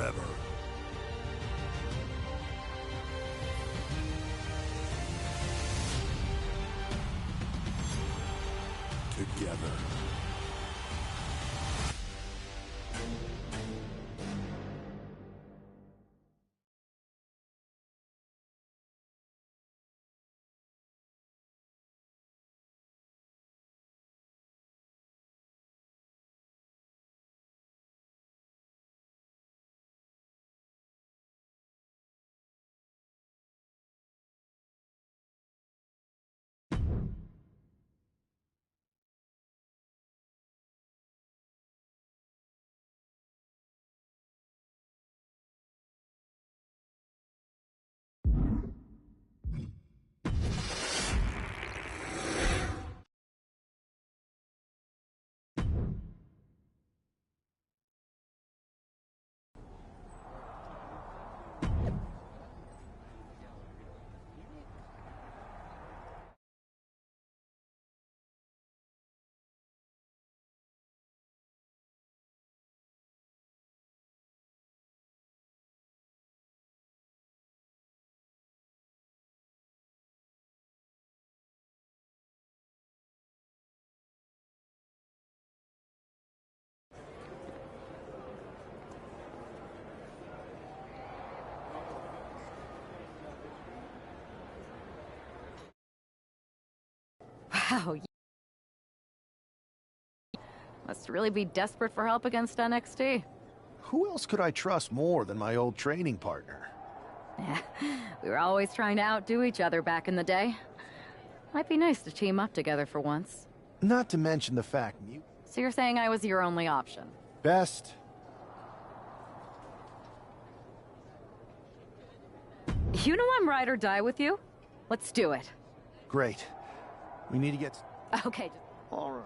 forever. Together. Wow, you must really be desperate for help against NXT. Who else could I trust more than my old training partner? Yeah, we were always trying to outdo each other back in the day. Might be nice to team up together for once. Not to mention the fact So you're saying I was your only option? best. You know I'm ride or die with you. Let's do it. Great. We need to get... Okay. All right.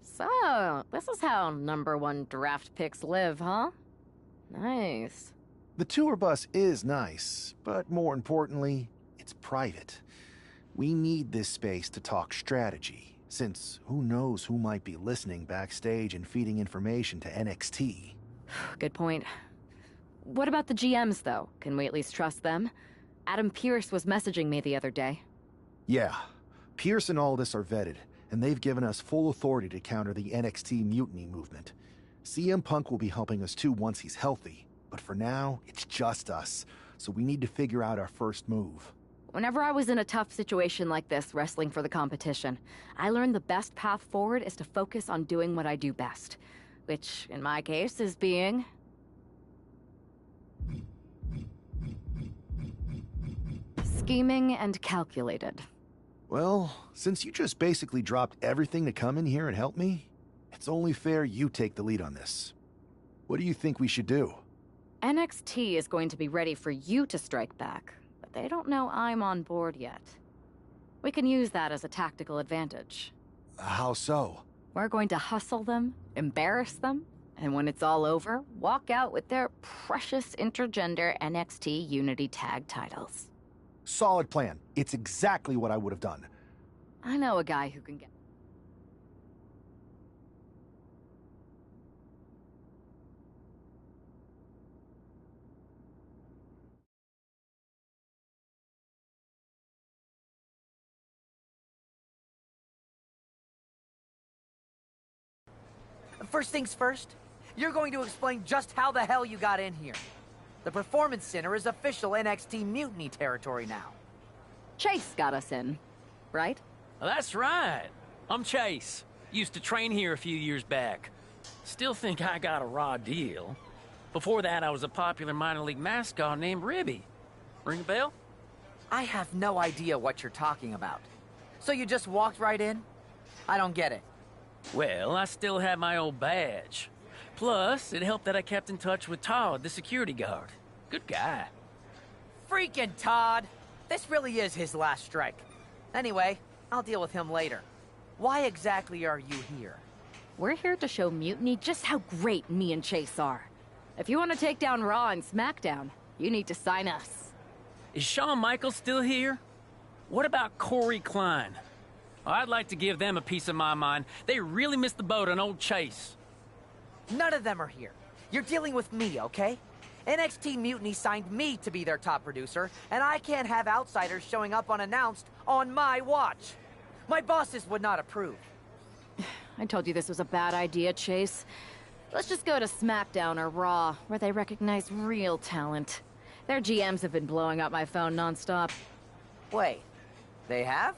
So, this is how #1 draft picks live, huh? Nice. The tour bus is nice, but more importantly, it's private. We need this space to talk strategy, since who knows who might be listening backstage and feeding information to NXT. Good point. What about the GMs, though? Can we at least trust them? Adam Pearce was messaging me the other day. Yeah, Pierce and Aldis are vetted, and they've given us full authority to counter the NXT mutiny movement. CM Punk will be helping us too once he's healthy, but for now, it's just us, so we need to figure out our first move. Whenever I was in a tough situation like this, wrestling for the competition, I learned the best path forward is to focus on doing what I do best. Which, in my case, is being... scheming and calculated. Well, since you just basically dropped everything to come in here and help me, it's only fair you take the lead on this. What do you think we should do? NXT is going to be ready for you to strike back, but they don't know I'm on board yet. We can use that as a tactical advantage. How so? We're going to hustle them, embarrass them, and when it's all over, walk out with their precious intergender NXT Unity Tag titles. Solid plan. It's exactly what I would have done. I know a guy who can get... First things first, you're going to explain just how the hell you got in here. The Performance Center is official NXT Mutiny territory now. Chase got us in, right? That's right. I'm Chase. Used to train here a few years back. Still think I got a raw deal. Before that, I was a popular minor league mascot named Ribby. Ring a bell? I have no idea what you're talking about. So you just walked right in? I don't get it. Well, I still had my old badge. Plus, it helped that I kept in touch with Todd, the security guard. Good guy. Freaking Todd! This really is his last strike. Anyway, I'll deal with him later. Why exactly are you here? We're here to show Mutiny just how great me and Chase are. If you want to take down Raw and SmackDown, you need to sign us. Is Shawn Michaels still here? What about Corey Klein? I'd like to give them a piece of my mind. They really missed the boat on old Chase. None of them are here. You're dealing with me, okay? NXT Mutiny signed me to be their top producer, and I can't have outsiders showing up unannounced on my watch. My bosses would not approve. I told you this was a bad idea, Chase. Let's just go to SmackDown or Raw, where they recognize real talent. Their GMs have been blowing up my phone nonstop. Wait, they have?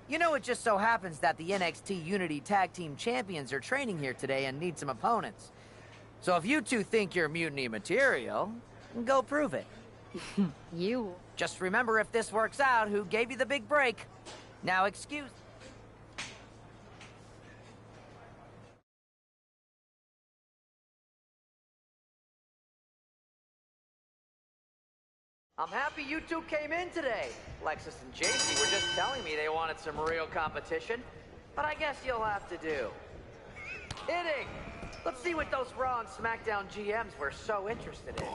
You know, it just so happens that the NXT Unity Tag Team Champions are training here today and need some opponents. So if you two think you're Mutiny material, go prove it. You... Just remember, if this works out, who gave you the big break. Now excuse... I'm happy you two came in today. Lexus and JC were just telling me they wanted some real competition, but I guess you'll have to do. Kidding! Let's see what those Raw and SmackDown GMs were so interested in.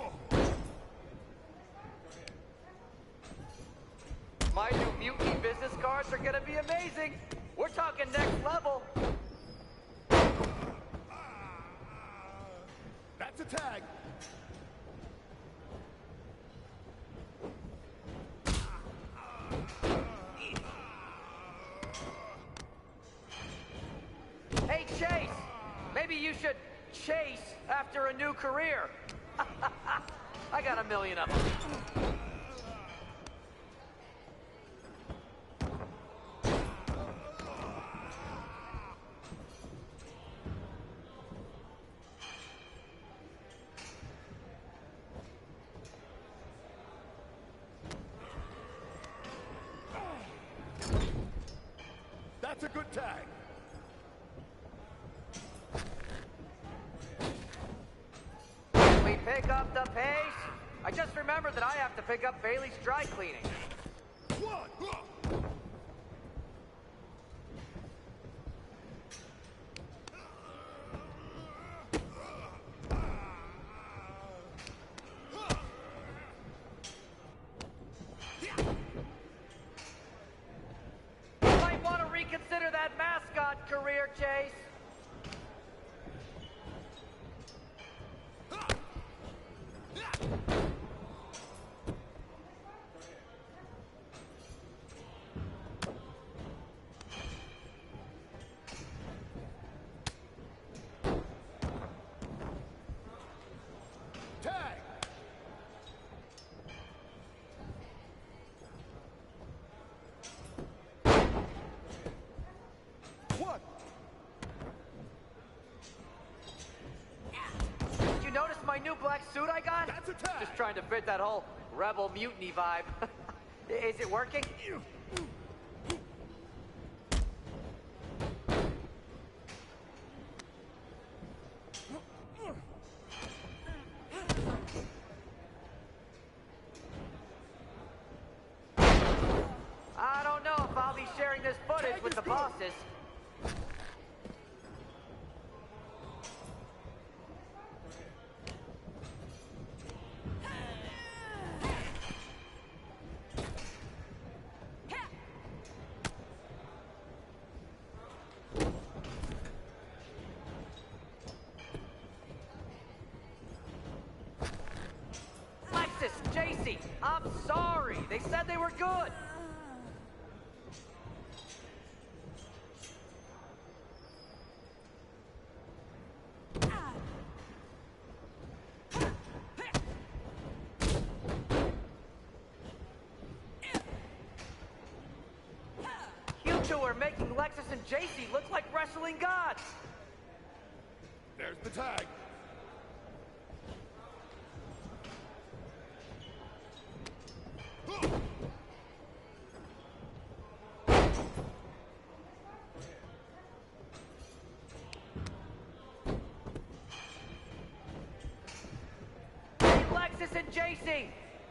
My new Mutiny business cards are gonna be amazing. We're talking next level. That's a tag. Hey, Chase! Maybe you should chase after a new career. I got a million of them. That's a good tag. We pick up the pace. I just remembered that I have to pick up Bailey's dry cleaning. One. tag. Just trying to fit that whole rebel mutiny vibe. Is it working? I don't know if I'll be sharing this footage with the bosses. Lexus, JC, I'm sorry. They said they were good. You two are making Lexus and JC look like wrestling gods. There's the tag. Hey, Lexus and JC,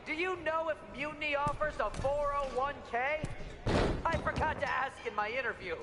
do you know if Mutiny offers a 401k? I forgot to ask in my interview.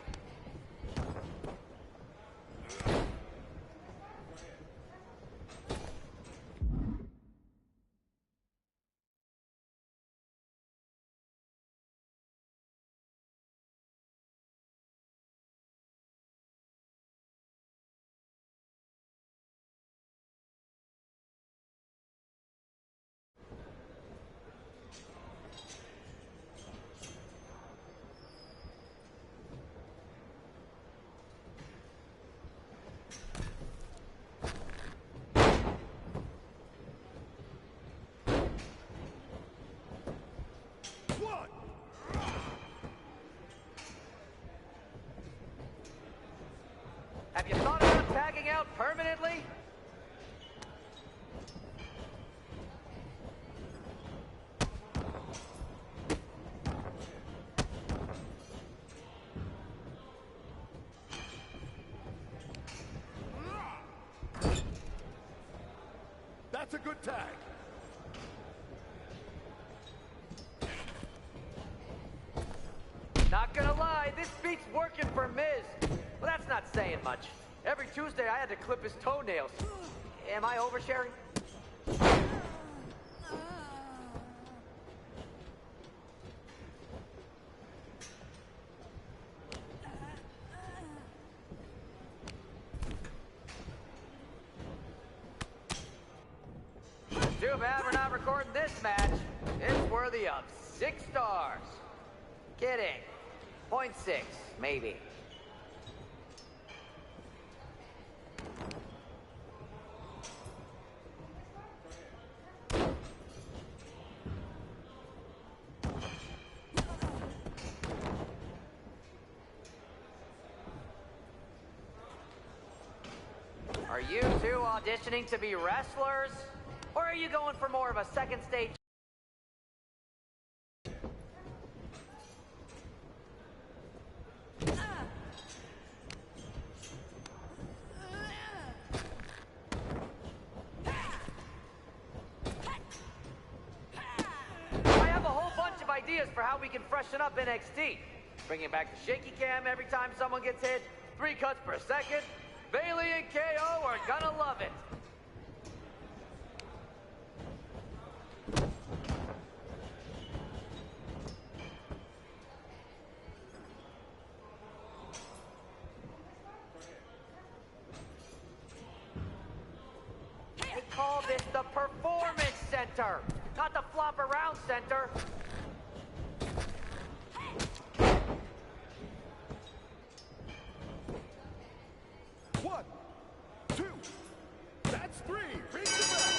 One. Have you thought about tagging out permanently? That's a good tag. Not gonna lie, this beat's working for Miz. Well, that's not saying much. Every Tuesday I had to clip his toenails. Am I oversharing? Too bad we're not recording this match. It's worthy of 6 stars. Kidding. 0.6, maybe. Are you two auditioning to be wrestlers? Or are you going for more of a second stage? I have a whole bunch of ideas for how we can freshen up NXT. Bringing back the shaky cam every time someone gets hit, 3 cuts per second. Bailey and KO are gonna love it. They call this the Performance Center, not the Flop Around Center. One, two. That's 3. Ring the bell.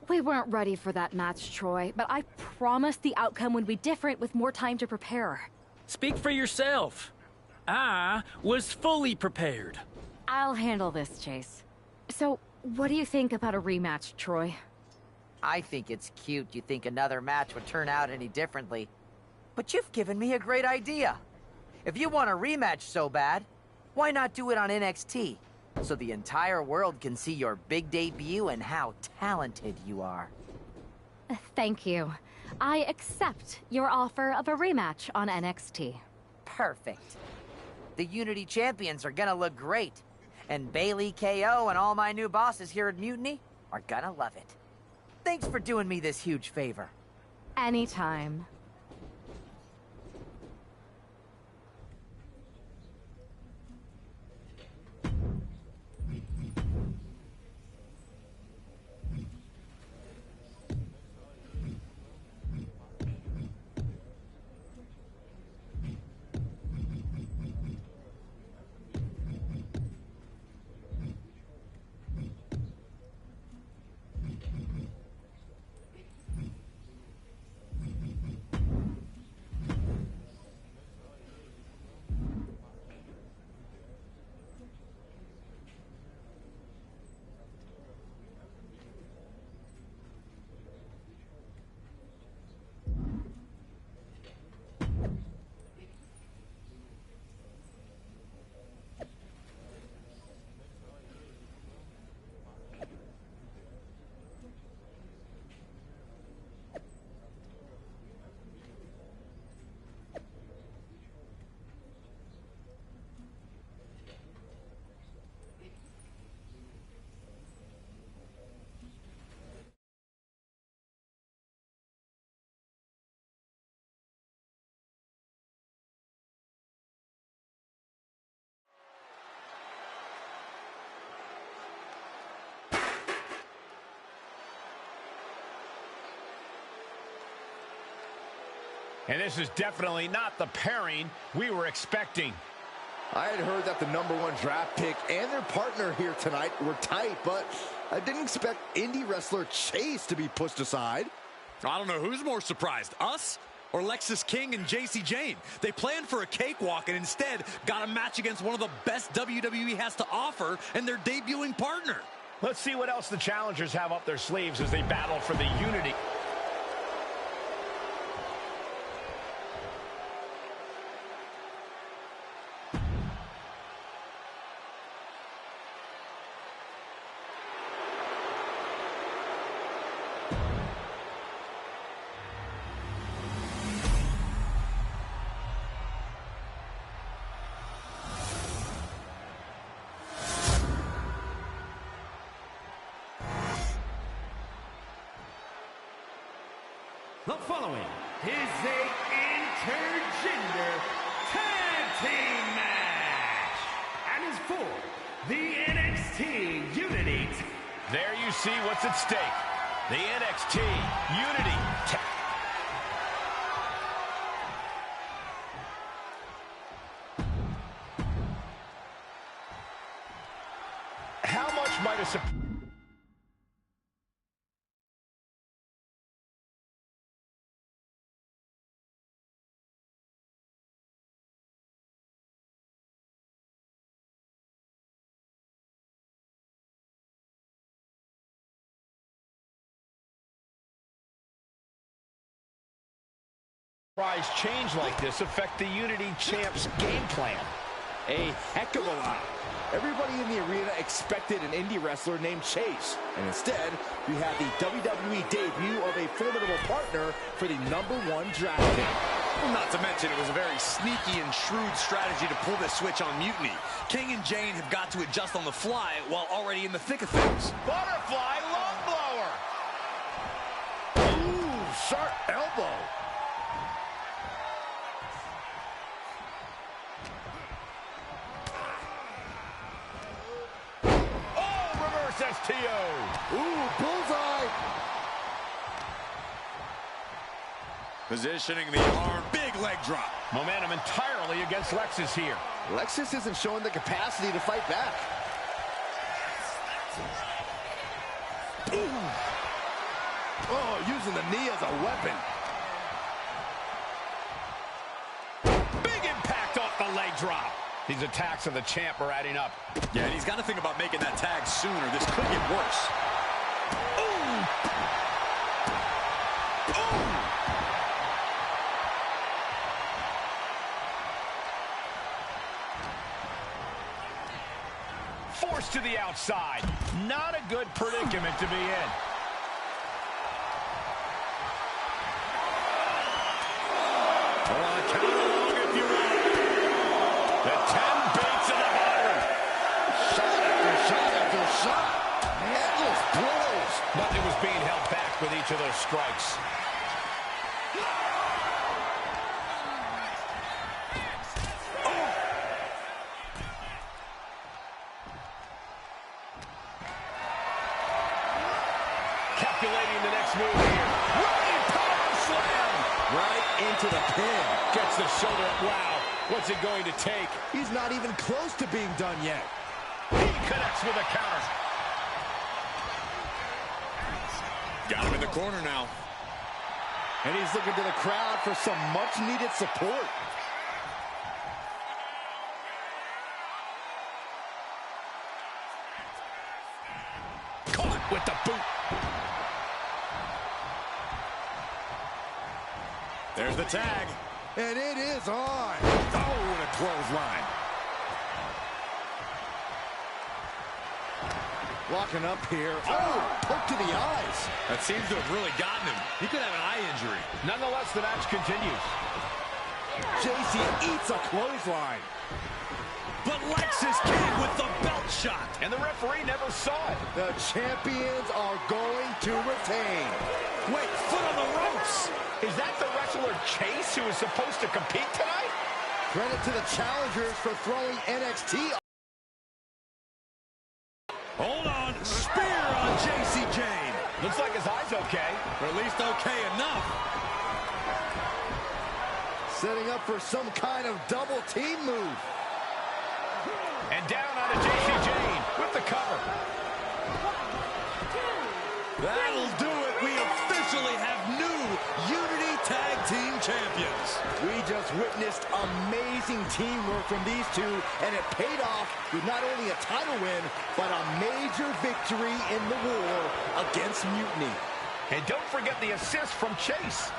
We weren't ready for that match, Troy, but I promise the outcome would be different with more time to prepare. Speak for yourself. I was fully prepared. I'll handle this, Chase. So, what do you think about a rematch, Troy? I think it's cute you think another match would turn out any differently. But you've given me a great idea. If you want a rematch so bad, why not do it on NXT? So the entire world can see your big debut and how talented you are. Thank you. I accept your offer of a rematch on NXT. Perfect. The Unity champions are gonna look great. And Bailey, KO, and all my new bosses here at Mutiny are gonna love it. Thanks for doing me this huge favor. Anytime. And this is definitely not the pairing we were expecting. I had heard that the #1 draft pick and their partner here tonight were tight, but I didn't expect indie wrestler Chase to be pushed aside. I don't know who's more surprised, us or Lexis King and JC Jane. They planned for a cakewalk and instead got a match against one of the best WWE has to offer and their debuting partner. Let's see what else the challengers have up their sleeves as they battle for the Unity. The following is a intergender tag team match and is for the NXT Unity. There you see what's at stake. The NXT Unity. How much might a surprise change like this affect the Unity Champ's game plan? A heck of a lot. Everybody in the arena expected an indie wrestler named Chase, and instead, we had the WWE debut of a formidable partner for the #1 draft pick. Well, not to mention it was a very sneaky and shrewd strategy to pull this switch on Mutiny. King and Jane have got to adjust on the fly while already in the thick of things. Butterfly lung blower. Ooh, sharp elbow. STO. Ooh, bullseye. Positioning the arm, big leg drop. Momentum entirely against Lexis here. Lexis isn't showing the capacity to fight back. using the knee as a weapon. Big impact off the leg drop. These attacks of the champ are adding up. Yeah, and he's got to think about making that tag sooner. This could get worse. Ooh! Ooh! Forced to the outside. Not a good predicament to be in. Count along if you want. The 10 beats of the byron. Shot after shot after shot. Endless blows. Nothing was being held back with each of those strikes. Calculating the next move here. Running power slam. Right into the pin. Gets the shoulder up. Wow. What's it going to take? He's not even close to being done yet. He connects with a counter. Got him in the corner now. And he's looking to the crowd for some much-needed support. Caught with the boot. There's the tag. And it is on. Oh, what a clothesline. Locking up here. Oh, poke to the eyes. That seems to have really gotten him. He could have an eye injury. Nonetheless, the match continues. JC eats a clothesline. But Lexis King with the belt shot. And the referee never saw it. The champions are going to retain. Wait, foot on the ropes. Is that the wrestler Chase who is supposed to compete tonight? Credit to the challengers for throwing NXT. Hold on. Spear on JC Jane. Looks like his eye's okay. Or at least okay enough. Setting up for some kind of double team move. And down onto JC Jane with the cover. That'll do it. We officially have new Unity Tag Team Champions. We just witnessed amazing teamwork from these two, and it paid off with not only a title win, but a major victory in the war against Mutiny. And don't forget the assist from Chase.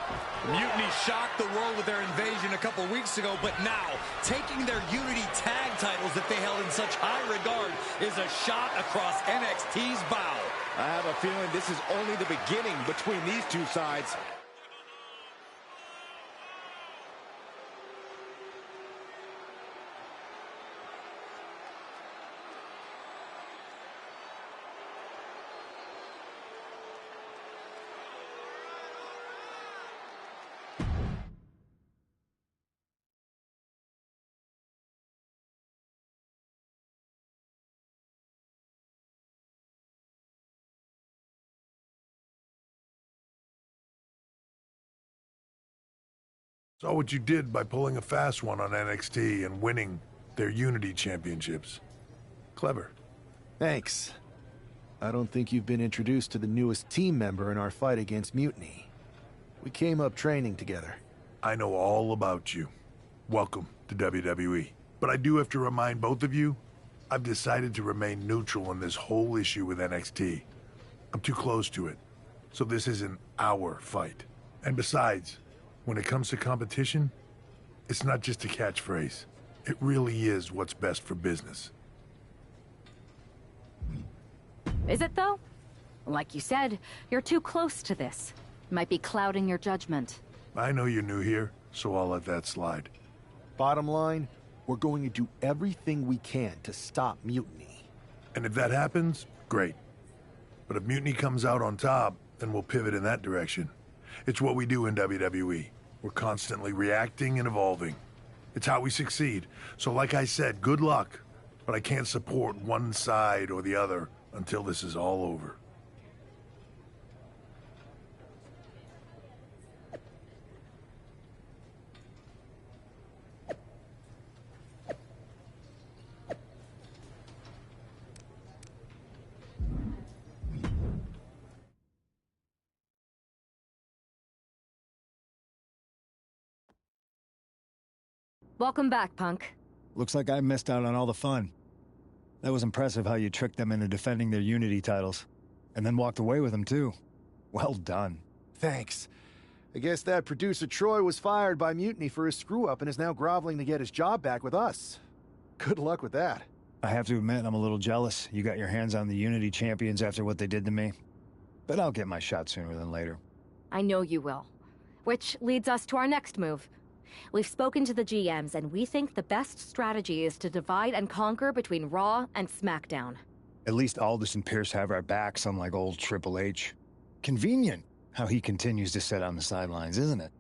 Mutiny shocked the world with their invasion a couple weeks ago, but now taking their Unity Tag titles that they held in such high regard is a shot across NXT's bow. I have a feeling this is only the beginning between these two sides. Saw what you did by pulling a fast one on NXT and winning their Unity Championships. Clever. Thanks. I don't think you've been introduced to the newest team member in our fight against Mutiny. We came up training together. I know all about you. Welcome to WWE. But I do have to remind both of you, I've decided to remain neutral in this whole issue with NXT. I'm too close to it, so this isn't our fight. And besides, when it comes to competition, it's not just a catchphrase. It really is what's best for business. Is it, though? Like you said, you're too close to this. Might be clouding your judgment. I know you're new here, so I'll let that slide. Bottom line, we're going to do everything we can to stop Mutiny. And if that happens, great. But if Mutiny comes out on top, then we'll pivot in that direction. It's what we do in WWE. We're constantly reacting and evolving. It's how we succeed. So like I said, good luck. But I can't support one side or the other until this is all over. Welcome back, Punk. Looks like I missed out on all the fun. That was impressive how you tricked them into defending their Unity titles. And then walked away with them, too. Well done. Thanks. I guess that producer Troy was fired by Mutiny for his screw-up and is now groveling to get his job back with us. Good luck with that. I have to admit, I'm a little jealous. You got your hands on the Unity champions after what they did to me. But I'll get my shot sooner than later. I know you will. Which leads us to our next move. We've spoken to the GMs, and we think the best strategy is to divide and conquer between Raw and SmackDown. At least Aldous and Pierce have our backs, unlike old Triple H. Convenient how he continues to sit on the sidelines, isn't it?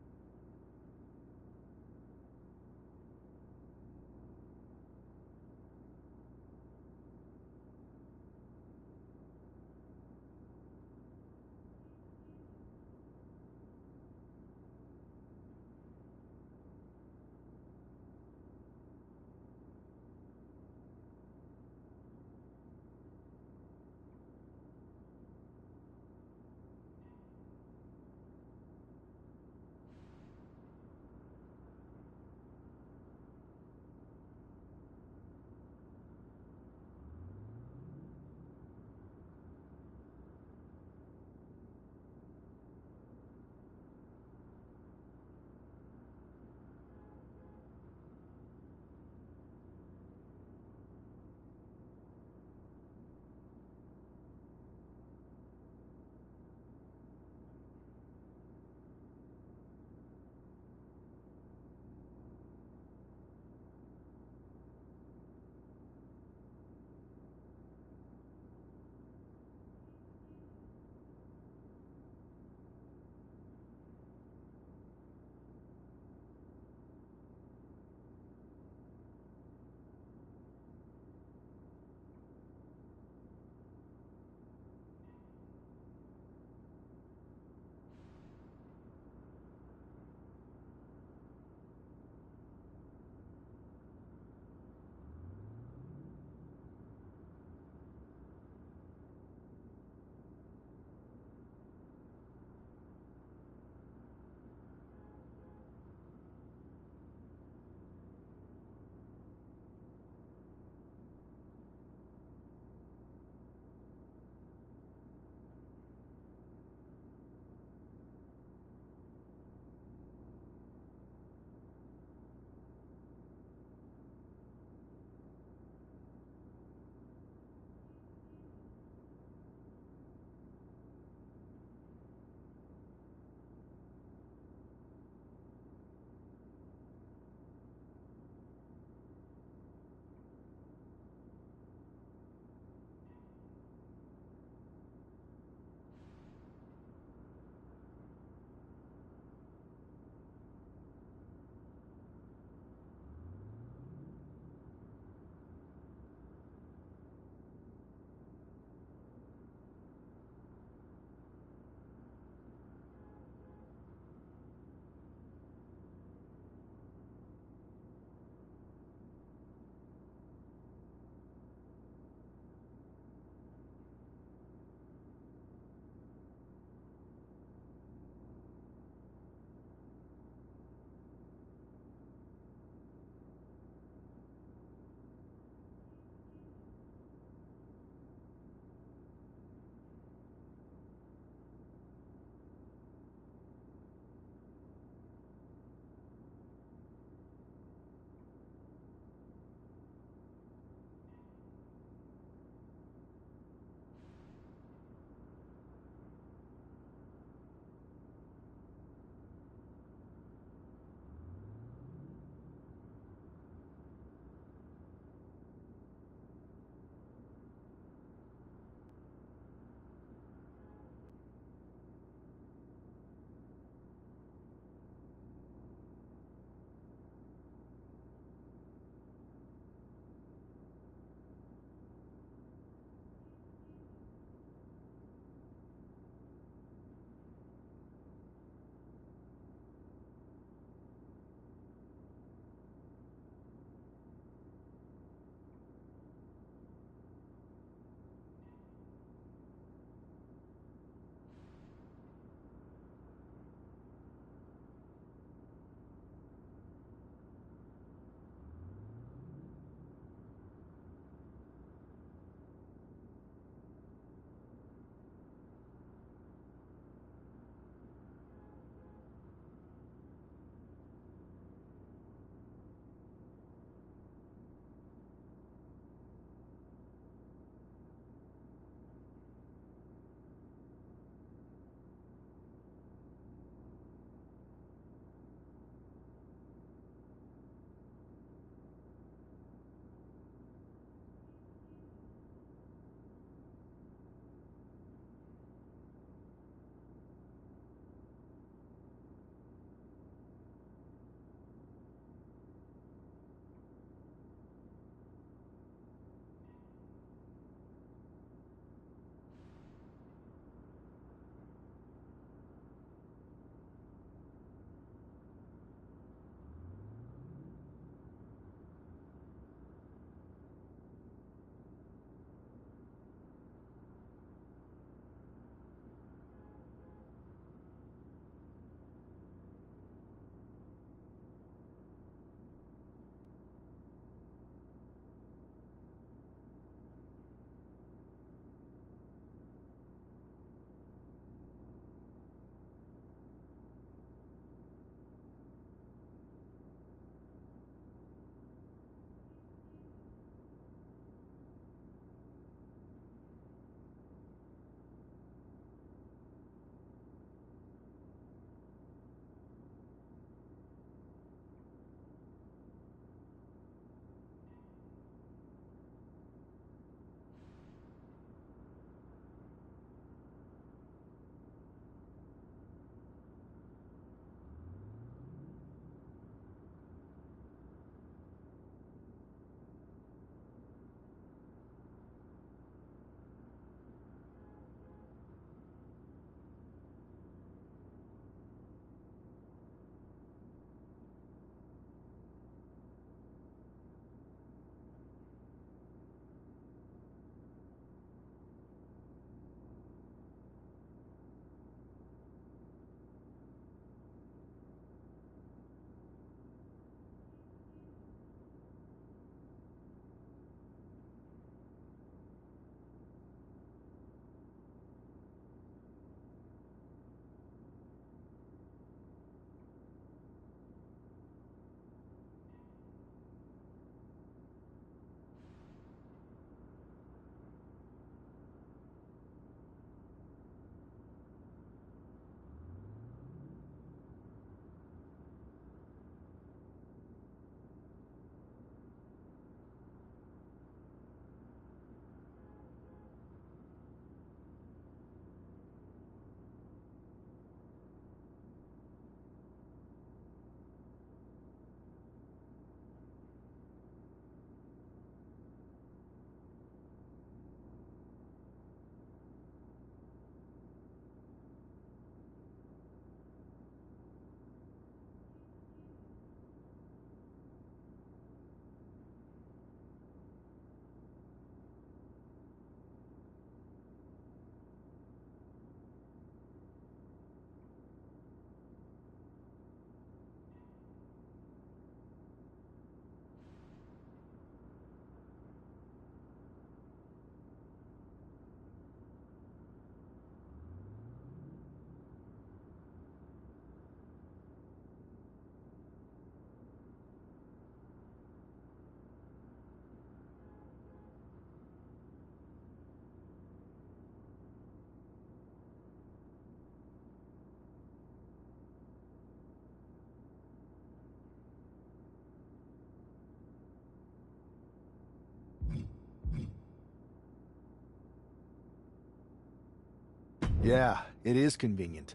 Yeah, it is convenient.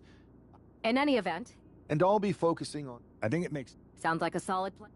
In any event, And I'll be focusing on... I think it makes... sounds like a solid plan.